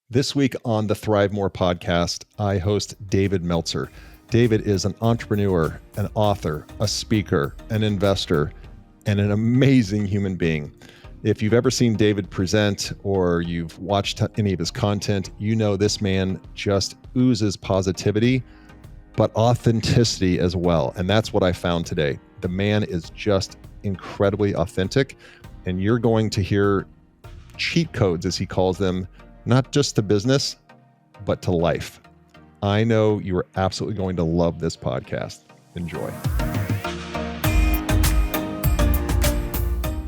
This week on the ThriveMore podcast, I host David Meltzer. David is an entrepreneur, an author, a speaker, an investor, and an amazing human being. If you've ever seen David present or you've watched any of his content, you know this man just oozes positivity, but authenticity as well. And that's what I found today. The man is just incredibly authentic, and you're going to hear cheat codes, as he calls them, not just to business, but to life. I know you are absolutely going to love this podcast. Enjoy.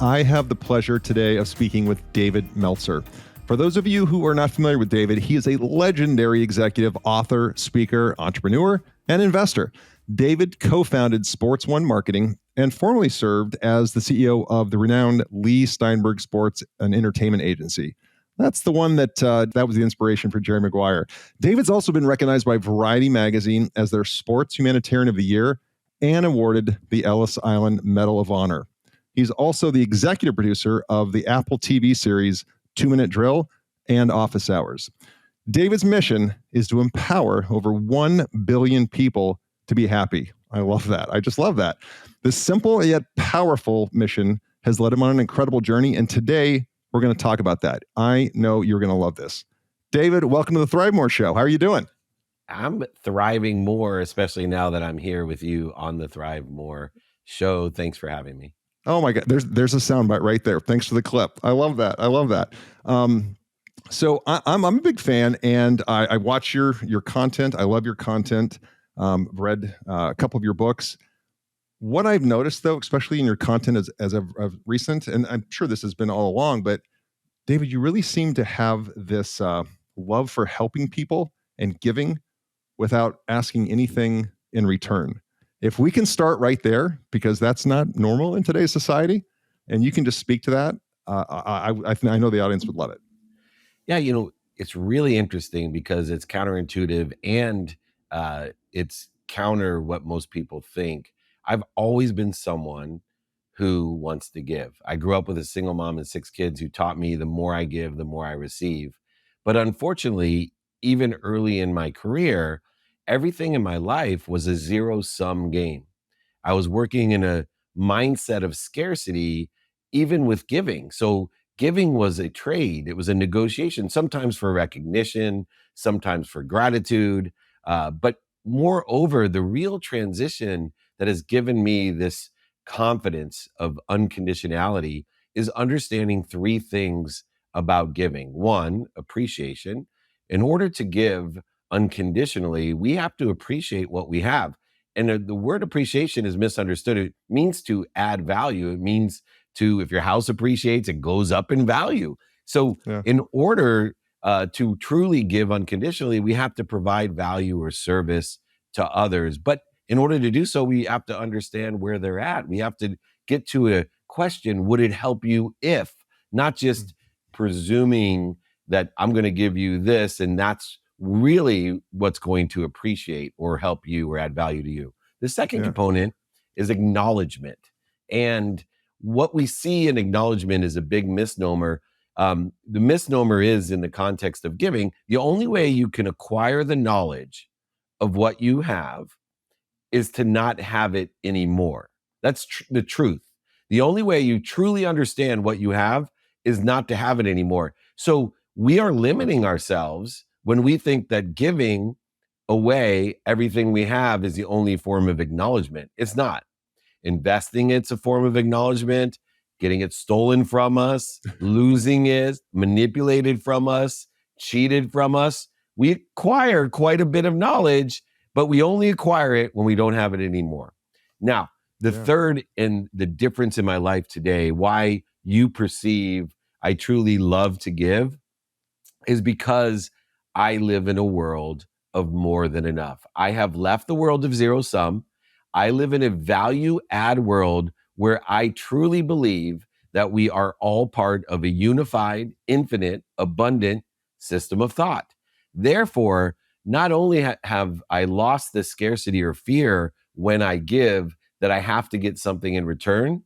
I have the pleasure today of speaking with David Meltzer. For those of you who are not familiar with David, he is a legendary executive, author, speaker, entrepreneur, and investor. David co-founded Sports One Marketing and formerly served as the CEO of the renowned Leigh Steinberg Sports and Entertainment Agency. That's the one that was the inspiration for Jerry Maguire. David's also been recognized by Variety magazine as their Sports Humanitarian of the Year and awarded the Ellis Island Medal of Honor. He's also the executive producer of the Apple TV series 2 Minute Drill and Office Hours. David's mission is to empower over 1 billion people to be happy. I love that. I just love that. This simple yet powerful mission has led him on an incredible journey, and today we're going to talk about that. I know you're going to love this. David, welcome to the ThriveMore Show. How are you doing? I'm thriving more, especially now that I'm here with you on the ThriveMore Show. Thanks for having me. Oh my God, there's a soundbite right there. Thanks for the clip. I love that. So I'm a big fan, and I watch your content. I love your content. Read a couple of your books. What I've noticed, though, especially in your content as of recent, and I'm sure this has been all along, but David, you really seem to have this love for helping people and giving without asking anything in return. If we can start right there, because that's not normal in today's society, and you can just speak to that, I know the audience would love it. Yeah, it's really interesting because it's counterintuitive and it's counter what most people think. I've always been someone who wants to give. I grew up with a single mom and 6 kids who taught me the more I give, the more I receive. But unfortunately, even early in my career, everything in my life was a zero-sum game. I was working in a mindset of scarcity, even with giving. So giving was a trade. It was a negotiation, sometimes for recognition, sometimes for gratitude. But moreover, the real transition that has given me this confidence of unconditionality is understanding 3 things about giving. 1, appreciation. In order to give unconditionally, we have to appreciate what we have. And the word appreciation is misunderstood. It means to add value. It means to, if your house appreciates, it goes up in value. So in order to truly give unconditionally, we have to provide value or service to others. But in order to do so, we have to understand where they're at. We have to get to a question, would it help you if? Not just presuming that I'm going to give you this and that's really what's going to appreciate or help you or add value to you. The second component is acknowledgement. And what we see in acknowledgement is a big misnomer. The misnomer is, in the context of giving, the only way you can acquire the knowledge of what you have is to not have it anymore. That's the truth. The only way you truly understand what you have is not to have it anymore. So we are limiting ourselves when we think that giving away everything we have is the only form of acknowledgement. It's not. Investing, it's a form of acknowledgement. Getting it stolen from us, losing it, manipulated from us, cheated from us. We acquire quite a bit of knowledge, but we only acquire it when we don't have it anymore. Now, the third and the difference in my life today, why you perceive I truly love to give, is because I live in a world of more than enough. I have left the world of zero sum. I live in a value add world where I truly believe that we are all part of a unified, infinite, abundant system of thought. Therefore, not only have I lost the scarcity or fear when I give that I have to get something in return,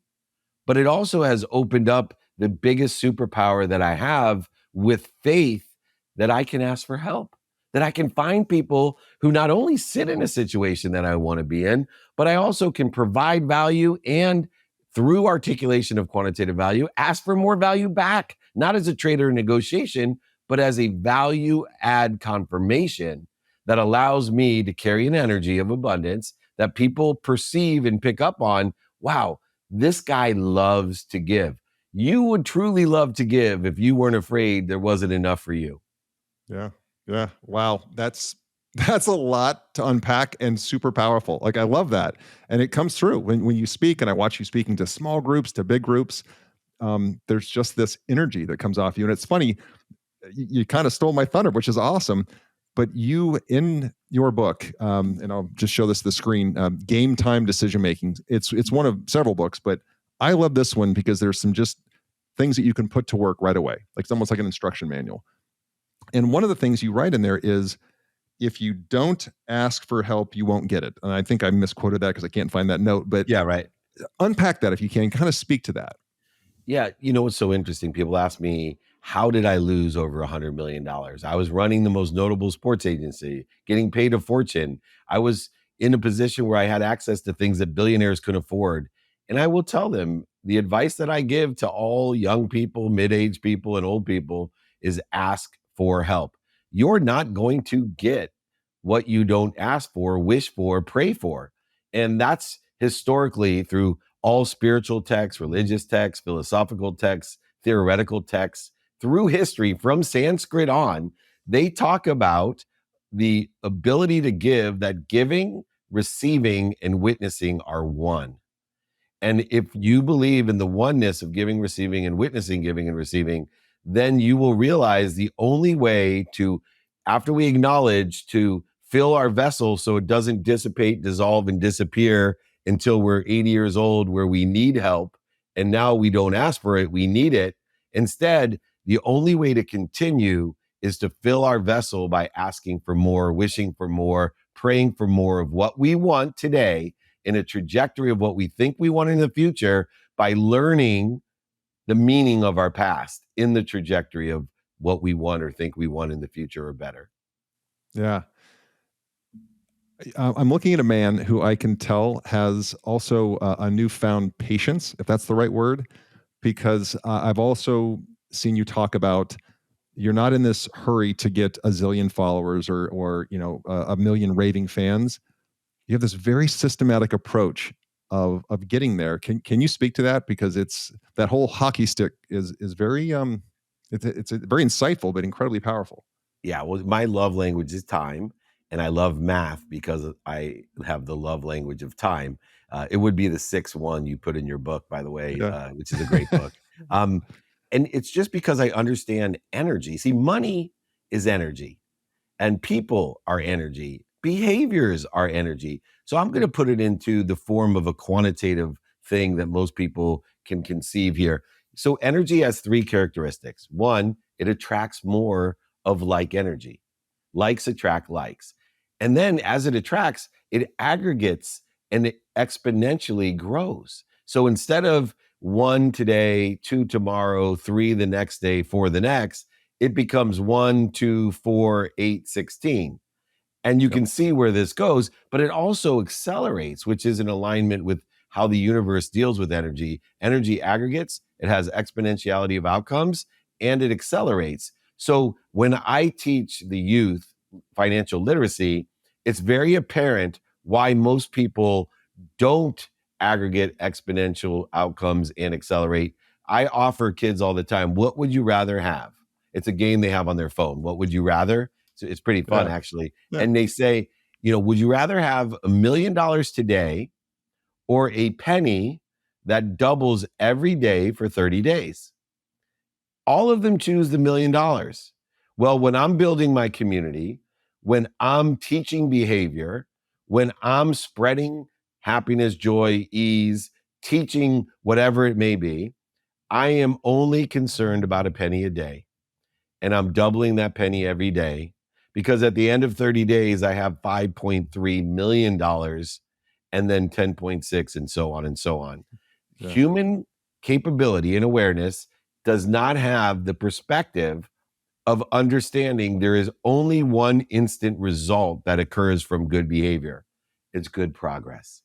but it also has opened up the biggest superpower that I have with faith that I can ask for help, that I can find people who not only sit in a situation that I want to be in, but I also can provide value and through articulation of quantitative value, ask for more value back, not as a trade or negotiation, but as a value add confirmation that allows me to carry an energy of abundance that people perceive and pick up on. Wow, this guy loves to give. You would truly love to give if you weren't afraid there wasn't enough for you. Yeah. Yeah. Wow. That's a lot to unpack and super powerful. Like I love that. And it comes through when you speak, and I watch you speaking to small groups, to big groups. There's just this energy that comes off you. And it's funny, you kind of stole my thunder, which is awesome. But you, in your book, and I'll just show this to the screen, Game Time Decision Making. It's one of several books, but I love this one because there's some just things that you can put to work right away. Like it's almost like an instruction manual. And one of the things you write in there is, if you don't ask for help, you won't get it. And I think I misquoted that because I can't find that note, but Yeah, right. unpack that if you can, kind of speak to that. Yeah, you know what's so interesting? People ask me, how did I lose over $100 million? I was running the most notable sports agency, getting paid a fortune. I was in a position where I had access to things that billionaires couldn't afford. And I will tell them the advice that I give to all young people, mid-aged people, and old people is ask for help. You're not going to get what you don't ask for, wish for, pray for. And that's historically through all spiritual texts, religious texts, philosophical texts, theoretical texts, through history from Sanskrit on, they talk about the ability to give, that giving, receiving, and witnessing are one. And if you believe in the oneness of giving, receiving, and witnessing, giving and receiving, then you will realize the only way to, after we acknowledge, to fill our vessel so it doesn't dissipate, dissolve, and disappear until we're 80 years old, where we need help. And now we don't ask for it, we need it. Instead, the only way to continue is to fill our vessel by asking for more, wishing for more, praying for more of what we want today, in a trajectory of what we think we want in the future, by learning the meaning of our past in the trajectory of what we want or think we want in the future or better. Yeah. I'm looking at a man who I can tell has also a newfound patience, if that's the right word, because I've also seen you talk about, you're not in this hurry to get a zillion followers or a million raving fans. You have this very systematic approach of getting there. Can you speak to that? Because it's that whole hockey stick is very it's very insightful but incredibly powerful. Yeah, well, my love language is time, and I love math because I have the love language of time. It would be the sixth one you put in your book, by the way, Yeah. which is a great book. Um, and it's just because I understand energy. See, money is energy, and people are energy. Behaviors are energy. So I'm going to put it into the form of a quantitative thing that most people can conceive here. So energy has three characteristics. One, it attracts more of like energy. Likes attract likes. And then as it attracts, it aggregates and it exponentially grows. So instead of one today, two tomorrow, three the next day, four the next, it becomes 1, 2, 4, 8, 16. And you Yep. can see where this goes, but it also accelerates, which is in alignment with how the universe deals with energy. Energy aggregates, it has exponentiality of outcomes, and it accelerates. So when I teach the youth financial literacy, it's very apparent why most people don't aggregate exponential outcomes and accelerate. I offer kids all the time, what would you rather have? It's a game they have on their phone. What would you rather? So it's pretty fun, Yeah. actually. Yeah. And they say, would you rather have $1 million today or a penny that doubles every day for 30 days? All of them choose the $1 million. Well, when I'm building my community, when I'm teaching behavior, when I'm spreading happiness, joy, ease, teaching whatever it may be, I am only concerned about a penny a day. And I'm doubling that penny every day, because at the end of 30 days, I have $5.3 million and then 10.6 and so on and so on. Yeah. Human capability and awareness does not have the perspective of understanding there is only one instant result that occurs from good behavior. It's good progress.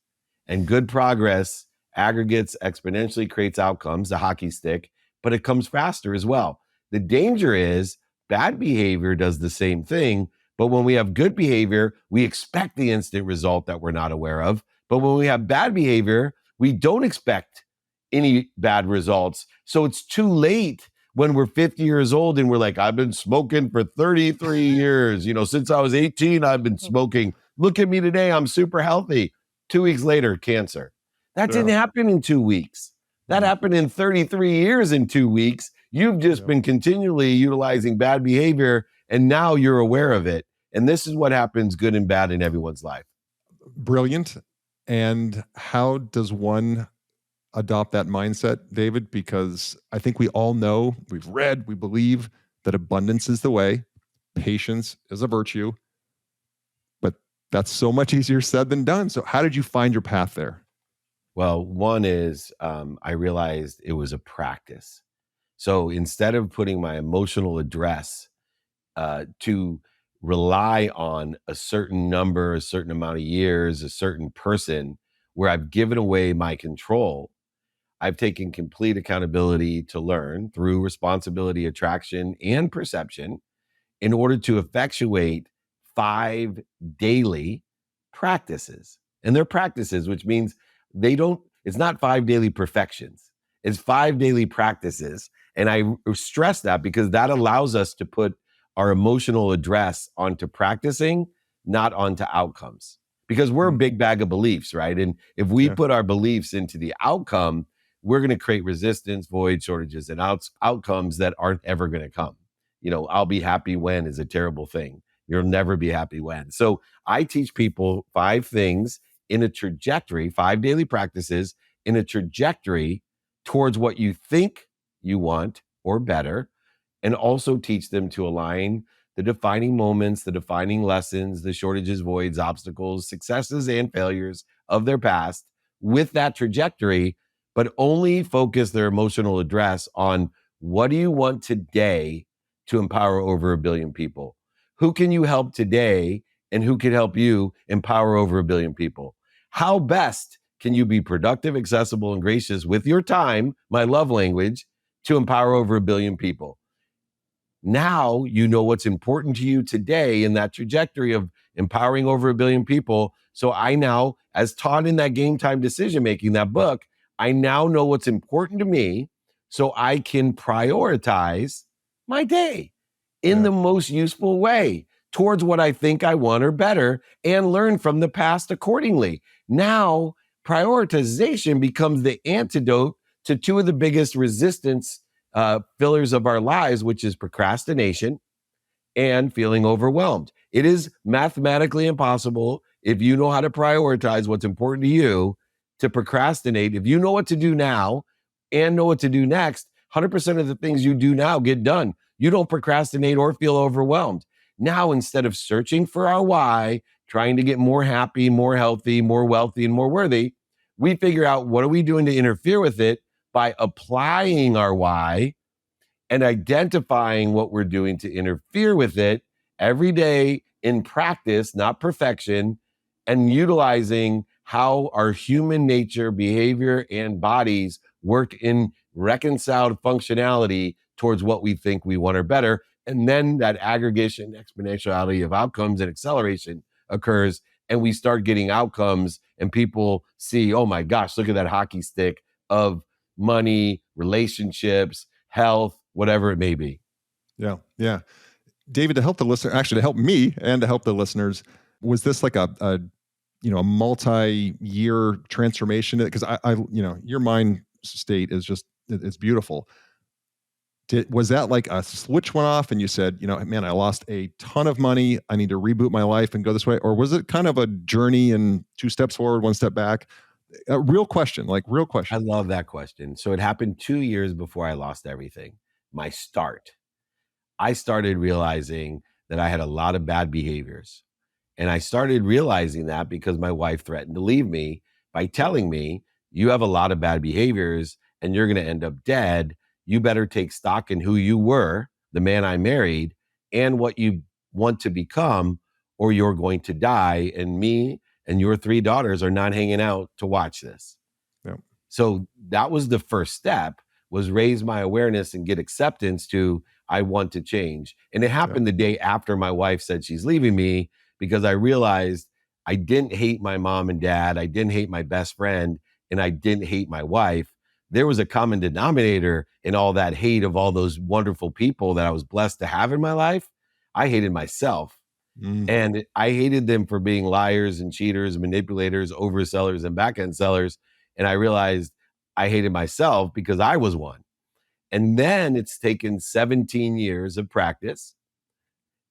And good progress aggregates exponentially, creates outcomes, the hockey stick, but it comes faster as well. The danger is bad behavior does the same thing, but when we have good behavior, we expect the instant result that we're not aware of. But when we have bad behavior, we don't expect any bad results. So it's too late when we're 50 years old and we're like, I've been smoking for 33 years. Since I was 18, I've been smoking. Look at me today. I'm super healthy. 2 weeks later, cancer. That didn't happen in 2 weeks. That happened in 33 years in 2 weeks. You've just been continually utilizing bad behavior, and now you're aware of it. And this is what happens good and bad in everyone's life. Brilliant. And how does one adopt that mindset, David? Because I think we all know, we've read, we believe that abundance is the way, patience is a virtue, but that's so much easier said than done. So how did you find your path there? Well, one is I realized it was a practice. So instead of putting my emotional address to rely on a certain number, a certain amount of years, a certain person, where I've given away my control, I've taken complete accountability to learn through responsibility, attraction, and perception in order to effectuate 5 daily practices. And they're practices, which means it's not 5 daily perfections. It's 5 daily practices. And I stress that because that allows us to put our emotional address onto practicing, not onto outcomes. Because we're a big bag of beliefs, right? And if we put our beliefs into the outcome, we're going to create resistance, void, shortages, and outcomes that aren't ever going to come. I'll be happy when is a terrible thing. You'll never be happy when. So I teach people 5 things in a trajectory, 5 daily practices in a trajectory towards what you think you want or better, and also teach them to align the defining moments, the defining lessons, the shortages, voids, obstacles, successes, and failures of their past with that trajectory, but only focus their emotional address on what do you want today to empower over 1 billion people? Who can you help today, and who can help you empower over 1 billion people? How best can you be productive, accessible, and gracious with your time, my love language, to empower over 1 billion people? Now you know what's important to you today in that trajectory of empowering over 1 billion people. So I now, as taught in that Game Time Decision Making, that book, I now know what's important to me so I can prioritize my day in the most useful way towards what I think I want or better, and learn from the past accordingly. Now, prioritization becomes the antidote to 2 of the biggest resistance fillers of our lives, which is procrastination and feeling overwhelmed. It is mathematically impossible, if you know how to prioritize what's important to you, to procrastinate. If you know what to do now and know what to do next, 100% of the things you do now get done. You don't procrastinate or feel overwhelmed. Now, instead of searching for our why, trying to get more happy, more healthy, more wealthy, and more worthy, we figure out what are we doing to interfere with it by applying our why and identifying what we're doing to interfere with it every day in practice, not perfection, and utilizing how our human nature, behavior, and bodies work in reconciled functionality towards what we think we want or better. And then that aggregation, exponentiality of outcomes and acceleration occurs, and we start getting outcomes, and people see, oh my gosh, look at that hockey stick of money, relationships, health, whatever it may be. Yeah. Yeah. David, to help the listener, actually to help me and to help the listeners, was this like a multi-year transformation? Because I your mind state is just, it's beautiful. Was that like a switch went off and you said, man, I lost a ton of money, I need to reboot my life and go this way? Or was it kind of a journey and 2 steps forward, 1 step back? A real question. I love that question. So it happened 2 years before I lost everything. My start. I started realizing that I had a lot of bad behaviors. And I started realizing that because my wife threatened to leave me by telling me, you have a lot of bad behaviors and you're going to end up dead. You better take stock in who you were the man I married and what you want to become, or you're going to die. And me and your 3 daughters are not hanging out to watch this. Yep. So that was the first step, was raise my awareness and get acceptance to, I want to change. And it happened the day after my wife said she's leaving me, because I realized I didn't hate my mom and dad. I didn't hate my best friend, and I didn't hate my wife. There was a common denominator in all that hate of all those wonderful people that I was blessed to have in my life. I hated myself. And I hated them for being liars and cheaters, manipulators, oversellers, and back-end sellers. And I realized I hated myself because I was one. And then it's taken 17 years of practice,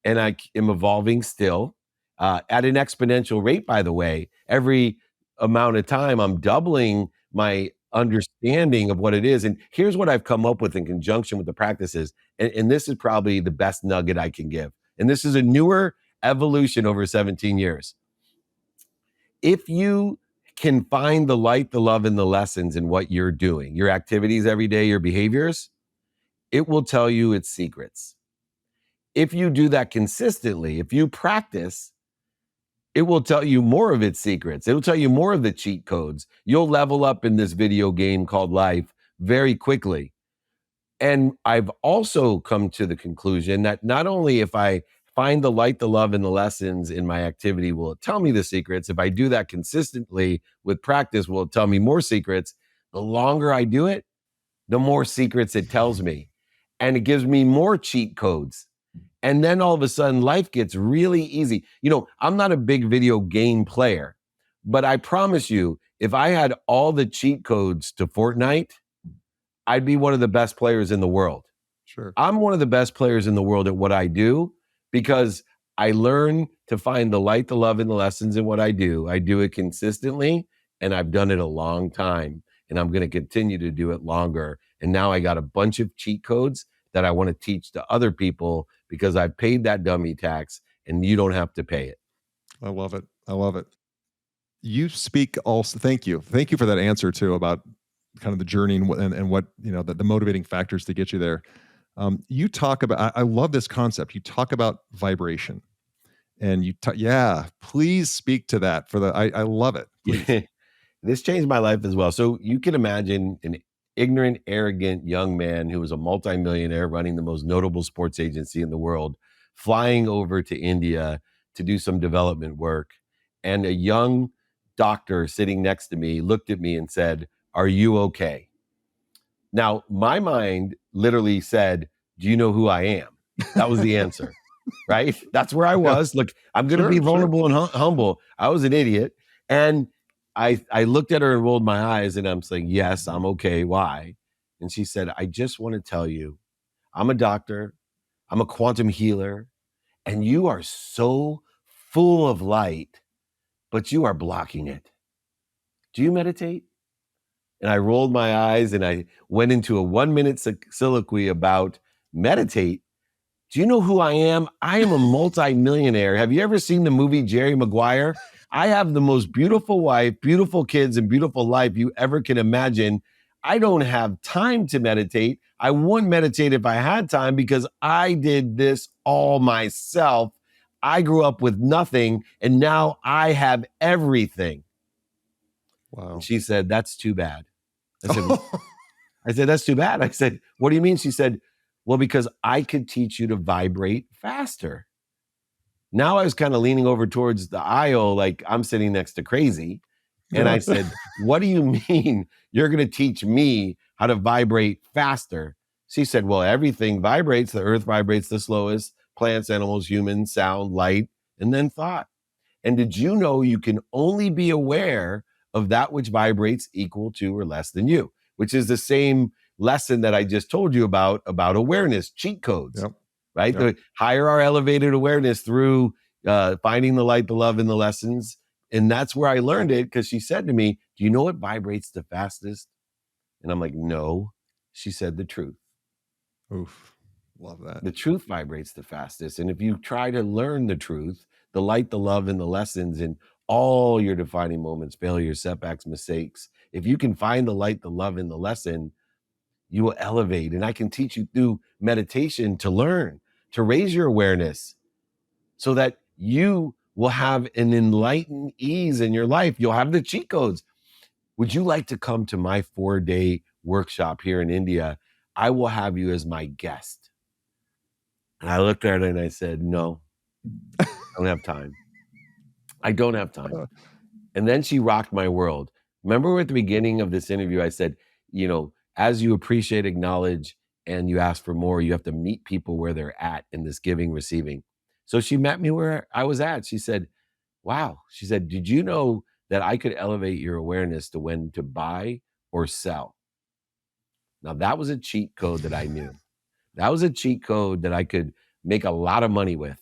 and I am evolving still at an exponential rate, by the way. Every amount of time, I'm doubling my understanding of what it is. And here's what I've come up with in conjunction with the practices. And this is probably the best nugget I can give. And this is a newer evolution over 17 years. If you can find the light, the love, and the lessons in what you're doing, your activities every day, your behaviors, it will tell you its secrets. If you do that consistently, if you practice, it will tell you more of its secrets. It'll tell you more of the cheat codes. You'll level up in this video game called life very quickly. And I've also come to the conclusion that not only if I find the light, the love, and the lessons in my activity will it tell me the secrets, if I do that consistently with practice, will it tell me more secrets. The longer I do it, the more secrets it tells me. And it gives me more cheat codes. And then all of a sudden, life gets really easy. You know, I'm not a big video game player, but I promise you, if I had all the cheat codes to Fortnite, I'd be one of the best players in the world. Sure. I'm one of the best players in the world at what I do because I learn to find the light, the love, and the lessons in what I do. I do it consistently, and I've done it a long time, and I'm going to continue to do it longer. And now I got a bunch of cheat codes that I want to teach to other people because I've paid that dummy tax, and you don't have to pay it. I love it. I love it. You speak also, thank you. Thank you for that answer too, about kind of the journey and what, you know, the motivating factors to get you there. You talk about, I love this concept. You talk about vibration, and please speak to that I love it. Please. This changed my life as well. So you can imagine an ignorant, arrogant young man who was a multimillionaire running the most notable sports agency in the world, flying over to India to do some development work. And a young doctor sitting next to me looked at me and said, "Are you okay?" Now, my mind literally said, "Do you know who I am?" That was the answer, right? That's where I was. Look, I'm going to be vulnerable and humble. I was an idiot. And I looked at her and rolled my eyes, and I'm saying, "Yes, I'm okay. Why?" And she said, "I just want to tell you, I'm a doctor. I'm a quantum healer. And you are so full of light, but you are blocking it. Do you meditate?" And I rolled my eyes and I went into a 1-minute soliloquy about meditate. Do you know who I am? I am a multimillionaire. Have you ever seen the movie Jerry Maguire? I have the most beautiful wife, beautiful kids, and beautiful life you ever can imagine. I don't have time to meditate. I wouldn't meditate if I had time because I did this all myself. I grew up with nothing, and now I have everything. Wow. And she said, "That's too bad." I said, "That's too bad." I said, "What do you mean?" She said, "Well, because I could teach you to vibrate faster." Now I was kind of leaning over towards the aisle like I'm sitting next to crazy. And I said, "What do you mean you're going to teach me how to vibrate faster?" She said, "Well, everything vibrates. The earth vibrates the slowest. Plants, animals, humans, sound, light, and then thought. And did you know you can only be aware of that which vibrates equal to or less than you?" Which is the same lesson that I just told you about awareness, cheat codes, right? Yep. The higher our elevated awareness through finding the light, the love, and the lessons. And that's where I learned it, because she said to me, "Do you know what vibrates the fastest?" And I'm like, "No." She said, "The truth." Oof. Love that. The truth vibrates the fastest. And if you try to learn the truth, the light, the love, and the lessons in all your defining moments, failures, setbacks, mistakes, if you can find the light, the love, and the lesson, you will elevate. And I can teach you through meditation to learn, to raise your awareness so that you will have an enlightened ease in your life. You'll have the cheat codes. Would you like to come to my 4-day workshop here in India? I will have you as my guest. And I looked at her and I said, no, I don't have time. I don't have time. And then she rocked my world. Remember at the beginning of this interview, I said, as you appreciate, acknowledge, and you ask for more, you have to meet people where they're at in this giving, receiving. So she met me where I was at. She said, wow. She said, did you know that I could elevate your awareness to when to buy or sell? Now, that was a cheat code that I knew. That was a cheat code that I could make a lot of money with.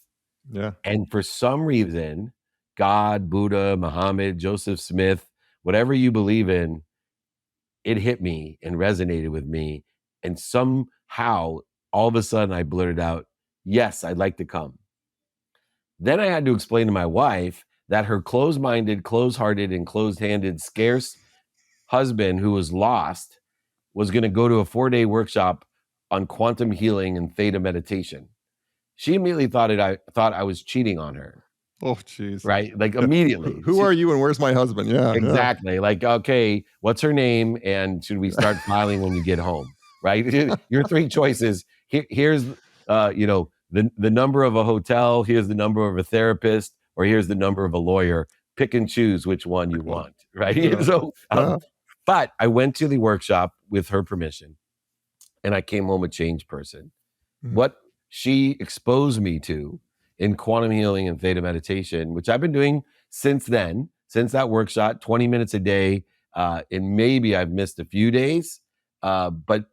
Yeah. And for some reason, God, Buddha, Muhammad, Joseph Smith, whatever you believe in, it hit me and resonated with me. And somehow, all of a sudden, I blurted out, yes, I'd like to come. Then I had to explain to my wife that her closed-minded, closed-hearted, and closed-handed, scarce husband who was lost was going to go to a 4-day workshop on quantum healing and theta meditation. She immediately thought I was cheating on her. Oh, geez. Right? Like immediately. Who are you and where's my husband? Yeah. Exactly. Yeah. Like, okay, what's her name? And should we start filing when you get home? Right? Your 3 choices. Here's the number of a hotel, here's the number of a therapist, or here's the number of a lawyer. Pick and choose which one you want. Right. Yeah. So but I went to the workshop with her permission and I came home a changed person. Mm-hmm. What she exposed me to in quantum healing and theta meditation, which I've been doing since then, since that workshop, 20 minutes a day. And maybe I've missed a few days, but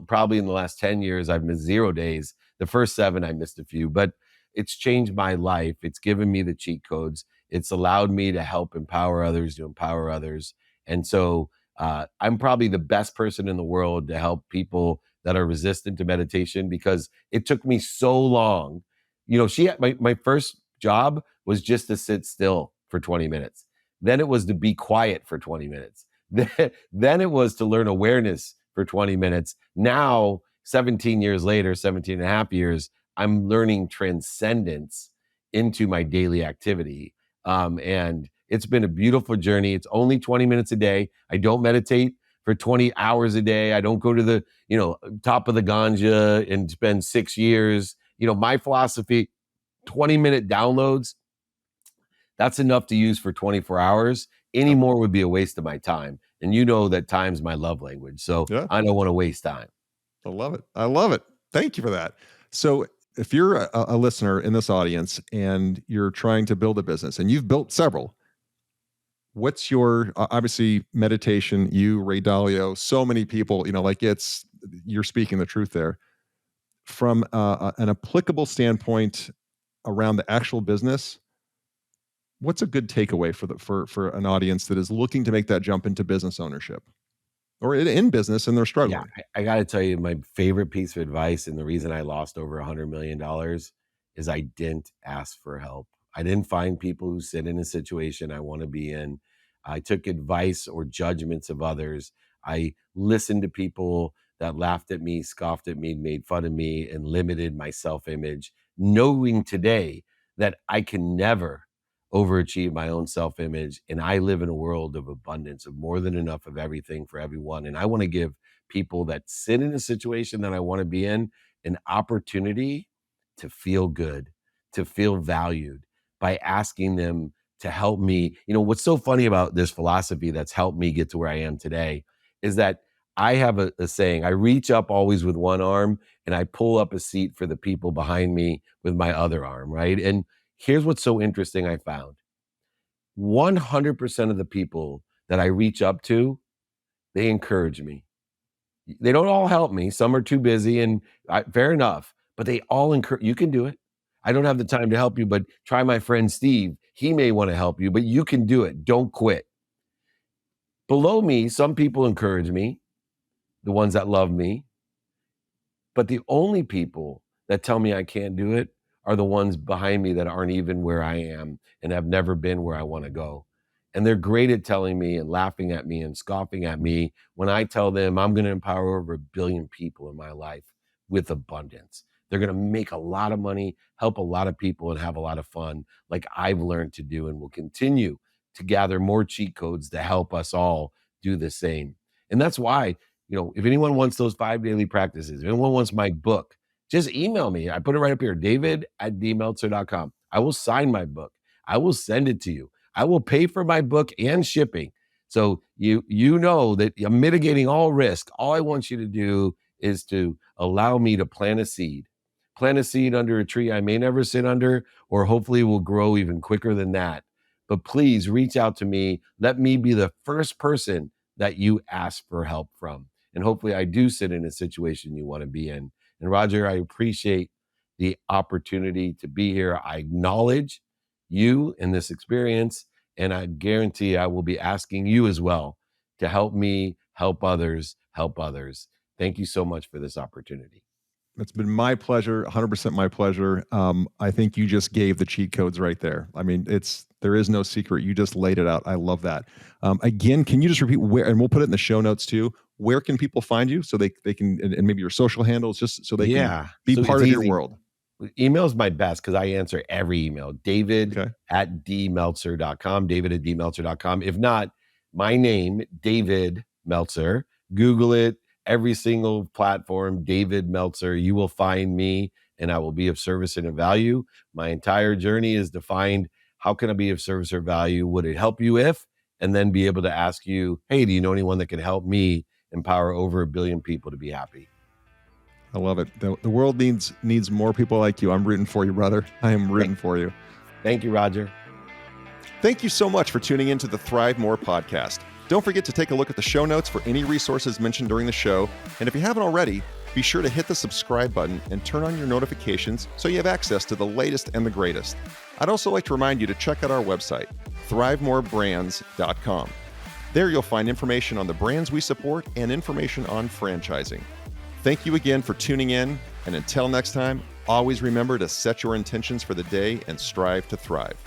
probably in the last 10 years, I've missed 0 days. The first 7, I missed a few, but it's changed my life. It's given me the cheat codes. It's allowed me to help empower others, to empower others. And so I'm probably the best person in the world to help people that are resistant to meditation, because it took me so long. My first job was just to sit still for 20 minutes. Then it was to be quiet for 20 minutes. Then it was to learn awareness for 20 minutes. Now, 17 years later, 17 and a half years, I'm learning transcendence into my daily activity. And it's been a beautiful journey. It's only 20 minutes a day. I don't meditate for 20 hours a day. I don't go to the, top of the ganja and spend 6 years. My philosophy, 20-minute downloads, that's enough to use for 24 hours. Any more would be a waste of my time. And that time's my love language. So yeah. I don't want to waste time. I love it. I love it. Thank you for that. So if you're a listener in this audience and you're trying to build a business, and you've built several, what's your, obviously meditation, you, Ray Dalio, so many people, you're speaking the truth there. From an applicable standpoint around the actual business, what's a good takeaway for an audience that is looking to make that jump into business ownership or in business and they're struggling? Yeah, I got to tell you, my favorite piece of advice, and the reason I lost over $100 million is I didn't ask for help. I didn't find people who sit in a situation I want to be in. I took advice or judgments of others. I listened to people that laughed at me, scoffed at me, made fun of me, and limited my self-image, knowing today that I can never overachieve my own self-image. And I live in a world of abundance, of more than enough of everything for everyone. And I want to give people that sit in a situation that I want to be in an opportunity to feel good, to feel valued, by asking them to help me. What's so funny about this philosophy that's helped me get to where I am today is that I have a saying: I reach up always with one arm and I pull up a seat for the people behind me with my other arm, right? And here's what's so interesting I found. 100% of the people that I reach up to, they encourage me. They don't all help me. Some are too busy, and fair enough, but they all encourage, you can do it. I don't have the time to help you, but try my friend Steve. He may want to help you, but you can do it. Don't quit. Below me, some people encourage me, the ones that love me. But the only people that tell me I can't do it are the ones behind me that aren't even where I am and have never been where I want to go. And they're great at telling me and laughing at me and scoffing at me when I tell them I'm going to empower over 1 billion people in my life with abundance. They're going to make a lot of money, help a lot of people, and have a lot of fun, like I've learned to do, and will continue to gather more cheat codes to help us all do the same. And that's why, if anyone wants those 5 daily practices, if anyone wants my book, just email me. I put it right up here, david@dmeltzer.com. I will sign my book. I will send it to you. I will pay for my book and shipping. So you know that I'm mitigating all risk. All I want you to do is to allow me to plant a seed. Plant a seed under a tree I may never sit under, or hopefully will grow even quicker than that. But please reach out to me. Let me be the first person that you ask for help from. And hopefully I do sit in a situation you want to be in. And Roger, I appreciate the opportunity to be here. I acknowledge you in this experience, and I guarantee I will be asking you as well to help me help others help others. Thank you so much for this opportunity. It's been my pleasure, 100% my pleasure. I think you just gave the cheat codes right there. I mean, there is no secret. You just laid it out. I love that. Again, can you just repeat where, and we'll put it in the show notes too, where can people find you so they can, and maybe your social handles, just so they can be part of your world? Email is my best because I answer every email. David@dmeltzer.com, David@dmeltzer.com. If not, my name, David Meltzer. Google it. Every single platform, David Meltzer. You will find me, and I will be of service and of value. My entire journey is to find how can I be of service or value? Would it help you if? And then be able to ask you, hey, do you know anyone that can help me empower over 1 billion people to be happy? I love it. The world needs more people like you. I'm rooting for you, brother. I am rooting for you. Thank you, Roger. Thank you so much for tuning into the ThriveMore podcast. Don't forget to take a look at the show notes for any resources mentioned during the show. And if you haven't already, be sure to hit the subscribe button and turn on your notifications so you have access to the latest and the greatest. I'd also like to remind you to check out our website, ThriveMoreBrands.com. There you'll find information on the brands we support and information on franchising. Thank you again for tuning in. And until next time, always remember to set your intentions for the day and strive to thrive.